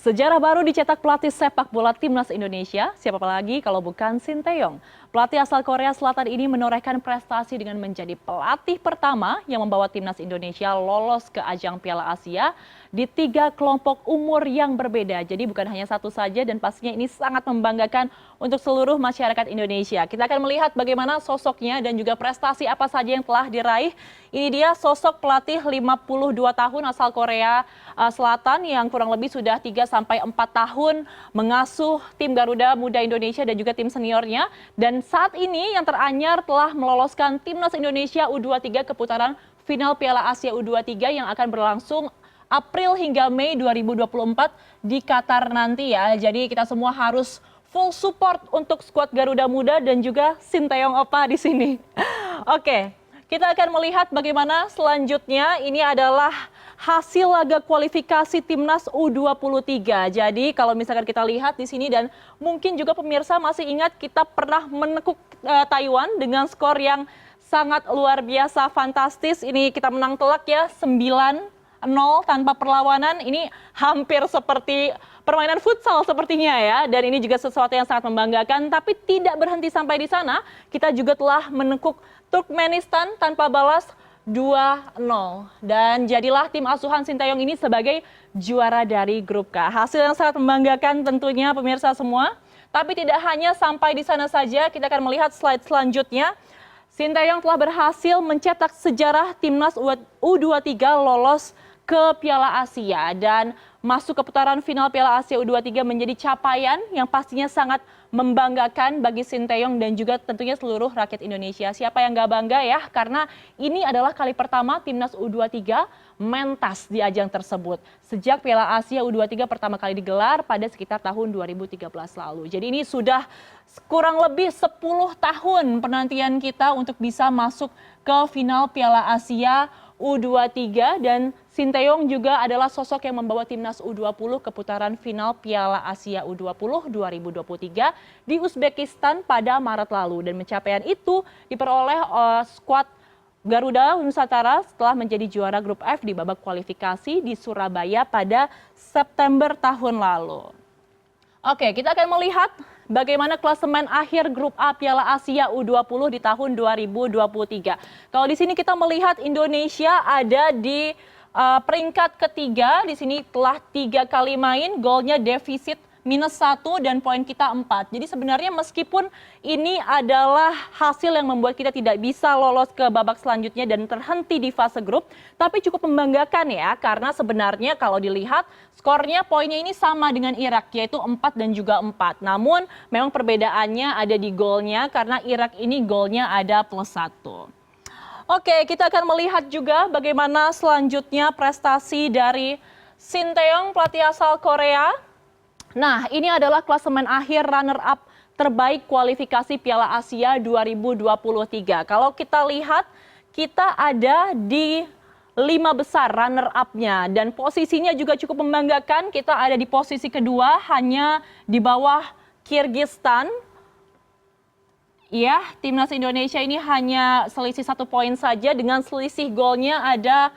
Sejarah baru dicetak pelatih sepak bola timnas Indonesia, siapa lagi kalau bukan Sinteyong. Pelatih asal Korea Selatan ini menorehkan prestasi dengan menjadi pelatih pertama yang membawa timnas Indonesia lolos ke ajang Piala Asia di 3 kelompok umur yang berbeda. Jadi bukan hanya satu saja dan pastinya ini sangat membanggakan untuk seluruh masyarakat Indonesia. Kita akan melihat bagaimana sosoknya dan juga prestasi apa saja yang telah diraih. Ini dia sosok pelatih 52 tahun asal Korea Selatan yang kurang lebih sudah 3-4 tahun mengasuh tim Garuda Muda Indonesia dan juga tim seniornya. Dan saat ini yang teranyar telah meloloskan timnas Indonesia U23 ke putaran final Piala Asia U23 yang akan berlangsung April hingga Mei 2024 di Qatar nanti ya. Jadi kita semua harus full support untuk skuad Garuda Muda dan juga Sinteyong Opa di sini. Oke, kita akan melihat bagaimana selanjutnya. Ini adalah hasil laga kualifikasi timnas U23. Jadi kalau misalkan kita lihat di sini dan mungkin juga pemirsa masih ingat kita pernah menekuk Taiwan dengan skor yang sangat luar biasa fantastis. Ini kita menang telak ya 9-0 tanpa perlawanan. Ini hampir seperti permainan futsal sepertinya ya. Dan ini juga sesuatu yang sangat membanggakan. Tapi tidak berhenti sampai di sana. Kita juga telah menekuk Turkmenistan tanpa balas 2-0. Dan jadilah tim asuhan Sinteyong ini sebagai juara dari grup K. Hasil yang sangat membanggakan tentunya pemirsa semua. Tapi tidak hanya sampai di sana saja. Kita akan melihat slide selanjutnya. Sinteyong telah berhasil mencetak sejarah timnas U23 lolos ke Piala Asia dan masuk ke putaran final Piala Asia U23 menjadi capaian yang pastinya sangat membanggakan bagi Sinteyong dan juga tentunya seluruh rakyat Indonesia. Siapa yang nggak bangga ya? Karena ini adalah kali pertama timnas U23 mentas di ajang tersebut. Sejak Piala Asia U23 pertama kali digelar pada sekitar tahun 2013 lalu. Jadi ini sudah kurang lebih 10 tahun penantian kita untuk bisa masuk ke final Piala Asia U23 dan Sinteyong juga adalah sosok yang membawa timnas U20 ke putaran final Piala Asia U20 2023 di Uzbekistan pada Maret lalu. Dan pencapaian itu diperoleh skuad Garuda Nusantara setelah menjadi juara grup F di babak kualifikasi di Surabaya pada September tahun lalu. Oke, kita akan melihat bagaimana klasemen akhir grup A Piala Asia U20 di tahun 2023. Kalau di sini kita melihat Indonesia ada di peringkat ketiga. Di sini telah 3 kali main, golnya defisit -1 dan poin kita 4. Jadi sebenarnya meskipun ini adalah hasil yang membuat kita tidak bisa lolos ke babak selanjutnya dan terhenti di fase grup, tapi cukup membanggakan ya, karena sebenarnya kalau dilihat skornya poinnya ini sama dengan Irak, yaitu 4 dan juga 4. Namun memang perbedaannya ada di golnya karena Irak ini golnya ada +1. Oke, kita akan melihat juga bagaimana selanjutnya prestasi dari Sinteyong, pelatih asal Korea. Nah, ini adalah klasemen akhir runner-up terbaik kualifikasi Piala Asia 2023. Kalau kita lihat, kita ada di 5 besar runner-up-nya. Dan posisinya juga cukup membanggakan, kita ada di posisi kedua, hanya di bawah Kirgistan. Ya, timnas Indonesia ini hanya selisih 1 poin saja, dengan selisih golnya ada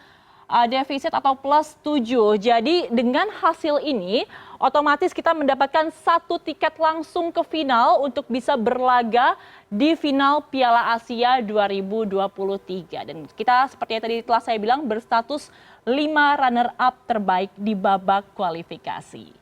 defisit atau +7. Jadi dengan hasil ini otomatis kita mendapatkan 1 tiket langsung ke final untuk bisa berlaga di final Piala Asia 2023. Dan kita seperti yang tadi telah saya bilang berstatus 5 runner-up terbaik di babak kualifikasi.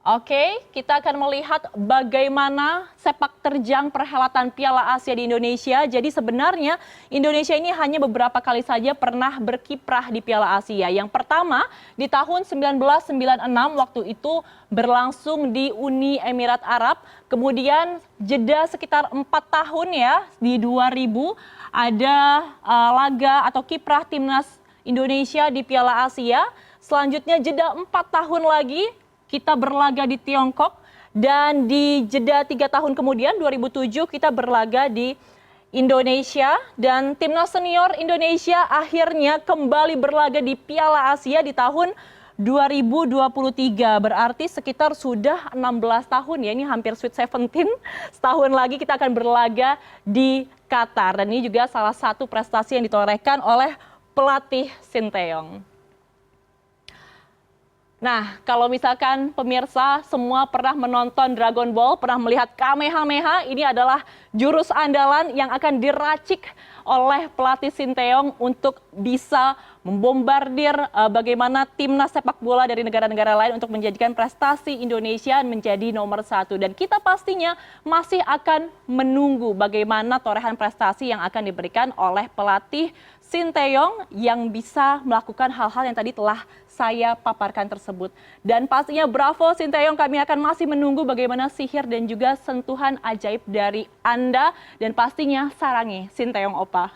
Oke, kita akan melihat bagaimana sepak terjang perhelatan Piala Asia di Indonesia. Jadi sebenarnya Indonesia ini hanya beberapa kali saja pernah berkiprah di Piala Asia. Yang pertama di tahun 1996 waktu itu berlangsung di Uni Emirat Arab. Kemudian jeda sekitar 4 tahun ya, di 2000 ada laga atau kiprah timnas Indonesia di Piala Asia. Selanjutnya jeda 4 tahun lagi kita berlaga di Tiongkok, dan di jeda 3 tahun kemudian 2007 kita berlaga di Indonesia, dan timnas senior Indonesia akhirnya kembali berlaga di Piala Asia di tahun 2023. Berarti sekitar sudah 16 tahun ya, ini hampir sweet 17. Setahun lagi kita akan berlaga di Qatar, dan ini juga salah satu prestasi yang ditorehkan oleh pelatih Sinteyong. Nah, kalau misalkan pemirsa semua pernah menonton Dragon Ball, pernah melihat Kamehameha, ini adalah jurus andalan yang akan diracik oleh pelatih Sinteyong untuk bisa membombardir bagaimana timnas sepak bola dari negara-negara lain untuk menjadikan prestasi Indonesia menjadi nomor satu. Dan kita pastinya masih akan menunggu bagaimana torehan prestasi yang akan diberikan oleh pelatih Sinteyong yang bisa melakukan hal-hal yang tadi telah saya paparkan tersebut. Dan pastinya bravo Sinteyong, kami akan masih menunggu bagaimana sihir dan juga sentuhan ajaib dari Anda. Dan pastinya sarangi Sinteyong Opa.